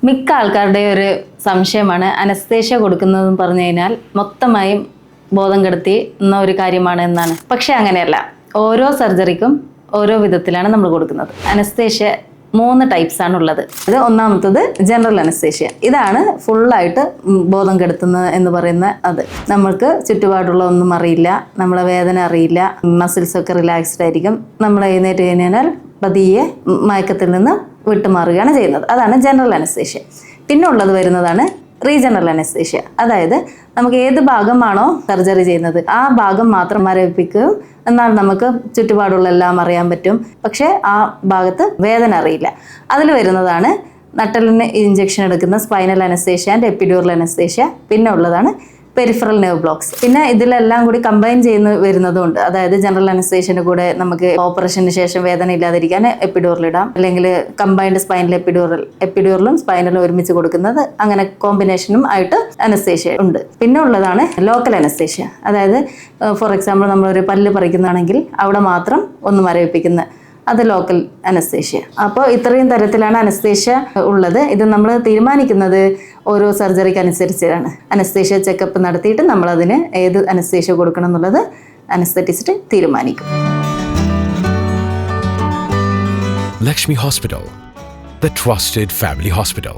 മിക്ക ആൾക്കാരുടെ ഒരു സംശയമാണ് അനസ്തേഷ്യ കൊടുക്കുന്നതെന്ന് പറഞ്ഞു കഴിഞ്ഞാൽ മൊത്തമായും ബോധം കെടുത്തി എന്ന ഒരു കാര്യമാണ് എന്നാണ്. പക്ഷെ അങ്ങനെയല്ല. ഓരോ സർജറിക്കും ഓരോ വിധത്തിലാണ് നമ്മൾ കൊടുക്കുന്നത്. അനസ്തേഷ്യ 3 ടൈപ്സ് ആണ് ഉള്ളത്. ഇത് ഒന്നാമത്തത് ജനറൽ അനസ്തേഷ്യ. ഇതാണ് ഫുള്ളായിട്ട് ബോധം കെടുത്തുന്നത് എന്ന് പറയുന്ന അത്. നമ്മൾക്ക് ചുറ്റുപാടുള്ള ഒന്നും അറിയില്ല, നമ്മളെ വേദന അറിയില്ല, മസിൽസൊക്കെ റിലാക്സ്ഡ് ആയിരിക്കും. നമ്മൾ എഴുന്നേറ്റ് കഴിഞ്ഞാൽ പതിയെ മയക്കത്തിൽ നിന്ന് വിട്ടുമാറുകയാണ് ചെയ്യുന്നത്. അതാണ് ജനറൽ അനസ്തേഷ്യ. പിന്നെ ഉള്ളത് വരുന്നതാണ് റീജണൽ അനസ്തേഷ്യ. അതായത് നമുക്ക് ഏത് ഭാഗമാണോ സർജറി ചെയ്യുന്നത് ആ ഭാഗം മാത്രം മരവിപ്പിക്കുകയും എന്നാൽ നമുക്ക് ചുറ്റുപാടുള്ള എല്ലാം അറിയാൻ പറ്റും. പക്ഷേ ആ ഭാഗത്ത് വേദന അറിയില്ല. അതിൽ വരുന്നതാണ് നട്ടലിന് ഇഞ്ചക്ഷൻ എടുക്കുന്ന spinal anaesthesia and epidural anaesthesia. പിന്നെ ഉള്ളതാണ് പെരിഫറൽ നെർവ് ബ്ലോക്സ്. പിന്നെ ഇതിലെല്ലാം കൂടി കമ്പൈൻ ചെയ്യുന്ന വരുന്നതുണ്ട്. അതായത് ജനറൽ അനസ്തേഷ്യൻ്റെ കൂടെ നമുക്ക് ഓപ്പറേഷന് ശേഷം വേദന ഇല്ലാതിരിക്കാൻ എപ്പിഡ്യൂറൽ ഇടാം, അല്ലെങ്കിൽ കമ്പൈൻഡ് സ്പൈനൽ എപ്പിഡ്യൂറലും സ്പൈനലും ഒരുമിച്ച് കൊടുക്കുന്നത്, അങ്ങനെ കോമ്പിനേഷനും ആയിട്ട് അനസ്തേഷ്യ ഉണ്ട്. പിന്നെ ഉള്ളതാണ് ലോക്കൽ അനസ്തേഷ്യ. അതായത് ഫോർ എക്സാമ്പിൾ നമ്മളൊരു പല്ല് പറിക്കുന്നതാണെങ്കിൽ അവിടെ മാത്രം ഒന്ന് മരവിപ്പിക്കുന്ന അത് ലോക്കൽ അനസ്തേഷ്യ. അപ്പോൾ ഇത്രയും തരത്തിലാണ് അനസ്തേഷ്യ ഉള്ളത്. ഇത് നമ്മൾ തീരുമാനിക്കുന്നത് ഓരോ സർജറിക്ക് അനുസരിച്ചാണ്. അനസ്തേഷ്യ ചെക്കപ്പ് നടത്തിയിട്ട് നമ്മളതിന് ഏത് അനസ്തേഷ്യ കൊടുക്കണം എന്നുള്ളത് അനസ്തറ്റിസ്റ്റ് തീരുമാനിക്കും. Lakshmi Hospital, the trusted family hospital.